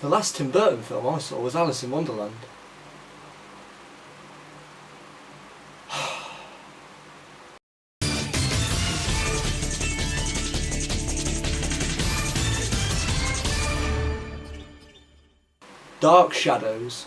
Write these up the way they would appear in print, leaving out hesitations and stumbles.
The last Tim Burton film I saw was Alice in Wonderland. Dark Shadows.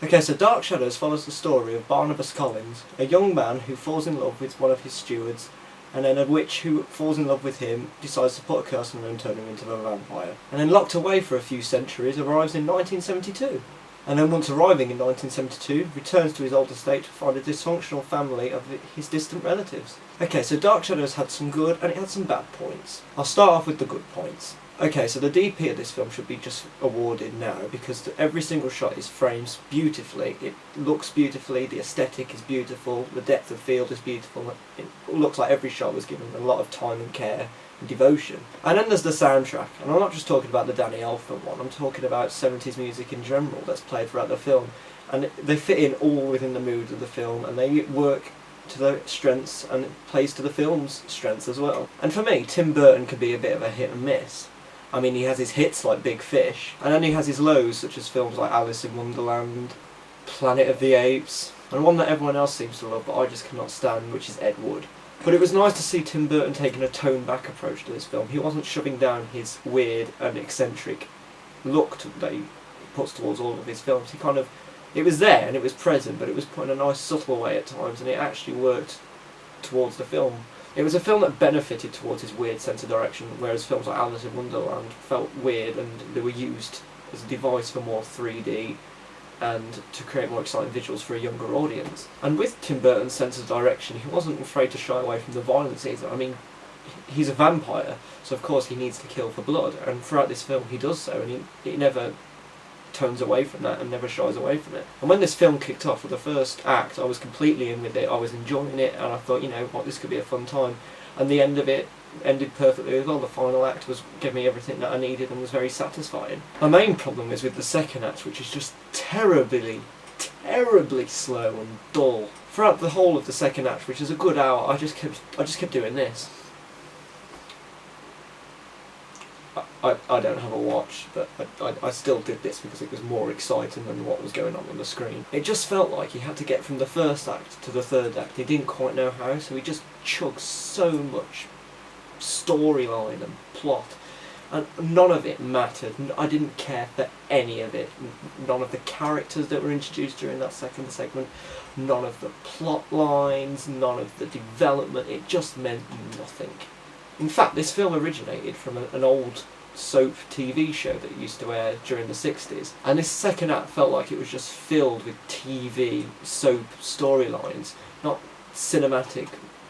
Okay, so Dark Shadows follows the story of Barnabas Collins, a young man who falls in love with one of his stewards, and then a witch who falls in love with him decides to put a curse on him and turn him into a vampire. And then locked away for a few centuries, arrives in 1972. And then once arriving in 1972, returns to his old estate to find a dysfunctional family of his distant relatives. Okay, so Dark Shadows had some good and it had some bad points. I'll start off with the good points. Okay, so the DP of this film should be just awarded now because every single shot is framed beautifully. It looks beautifully, the aesthetic is beautiful, the depth of field is beautiful. It looks like every shot was given a lot of time and care and devotion. And then there's the soundtrack, and I'm not just talking about the Danny Elfman one, I'm talking about 70s music in general that's played throughout the film. And they fit in all within the mood of the film, and they work to the strengths, and it plays to the film's strengths as well. And for me, Tim Burton can be a bit of a hit and miss. I mean, he has his hits like Big Fish, and then he has his lows, such as films like Alice in Wonderland, Planet of the Apes, and one that everyone else seems to love but I just cannot stand, which is Ed Wood. But it was nice to see Tim Burton taking a toned-back approach to this film. He wasn't shoving down his weird and eccentric look that he puts towards all of his films. It was there and it was present, but it was put in a nice subtle way at times, and it actually worked towards the film. It was a film that benefited towards his weird sense of direction, whereas films like Alice in Wonderland felt weird and they were used as a device for more 3D and to create more exciting visuals for a younger audience. And with Tim Burton's sense of direction, he wasn't afraid to shy away from the violence either. I mean, he's a vampire, so of course he needs to kill for blood, and throughout this film he does so, and he never tones away from that and never shies away from it. And when this film kicked off with the first act, I was completely in with it, I was enjoying it, and I thought, you know what, this could be a fun time. And the end of it ended perfectly as well. The final act gave me everything that I needed and was very satisfying. My main problem is with the second act, which is just terribly slow and dull. Throughout the whole of the second act, which is a good hour, I just kept doing this. I don't have a watch, but I still did this because it was more exciting than what was going on the screen. It just felt like he had to get from the first act to the third act. He didn't quite know how, so he just chugged so much storyline and plot, and none of it mattered. I didn't care for any of it. None of the characters that were introduced during that second segment, none of the plot lines, none of the development. It just meant nothing. In fact, this film originated from an old soap TV show that used to air during the 60s, and this second act felt like it was just filled with TV soap storylines, not cinematic,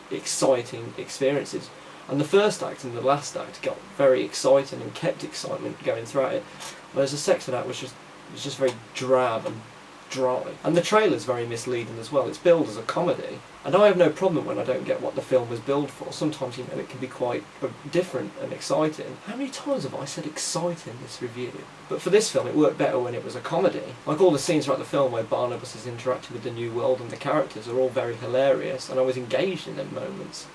exciting experiences. And the first act and the last act got very exciting and kept excitement going throughout it, whereas the second act was just very drab and dry. And the trailer's very misleading as well. It's billed as a comedy, and I have no problem when I don't get what the film was billed for. Sometimes, you know, it can be quite different and exciting. How many times have I said exciting in this review? But for this film it worked better when it was a comedy. Like all the scenes throughout the film where Barnabas is interacting with the new world and the characters are all very hilarious, and I was engaged in them moments.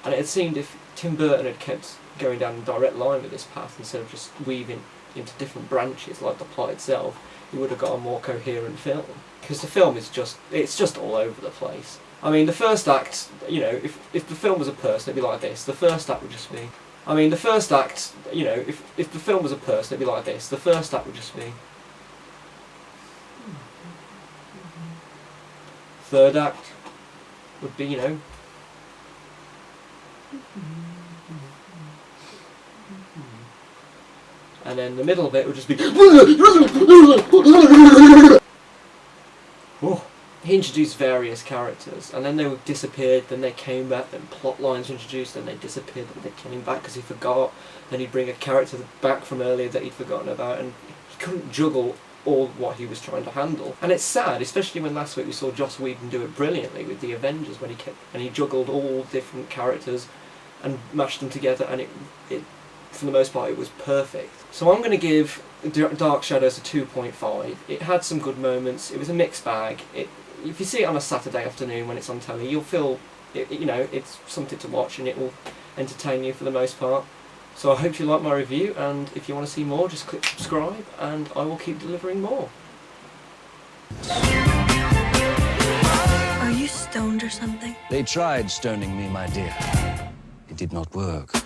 And it had seemed if Tim Burton had kept going down a direct line with this path instead of just weaving into different branches like the plot itself, he would have got a more coherent film. Because the film is just all over the place. I mean, the first act, you know, if the film was a person, it'd be like this. The first act would just be... I mean, the first act, you know, if the film was a person, it'd be like this. The first act would just be... Third act would be, you know... And then the middle of it would just be... Oh. He introduced various characters, and then they disappeared, then they came back, then plot lines were introduced, then they disappeared, then they came back because he forgot, then he'd bring a character back from earlier that he'd forgotten about, and he couldn't juggle all what he was trying to handle. And it's sad, especially when last week we saw Joss Whedon do it brilliantly with the Avengers, when he juggled all different characters and mashed them together, and it for the most part it was perfect. So I'm going to give Dark Shadows a 2.5. It had some good moments, it was a mixed bag. If you see it on a Saturday afternoon when it's on telly, you'll feel, you know, it's something to watch and it will entertain you for the most part. So I hope you like my review, and if you want to see more, just click subscribe, and I will keep delivering more. Are you stoned or something? They tried stoning me, my dear. It did not work.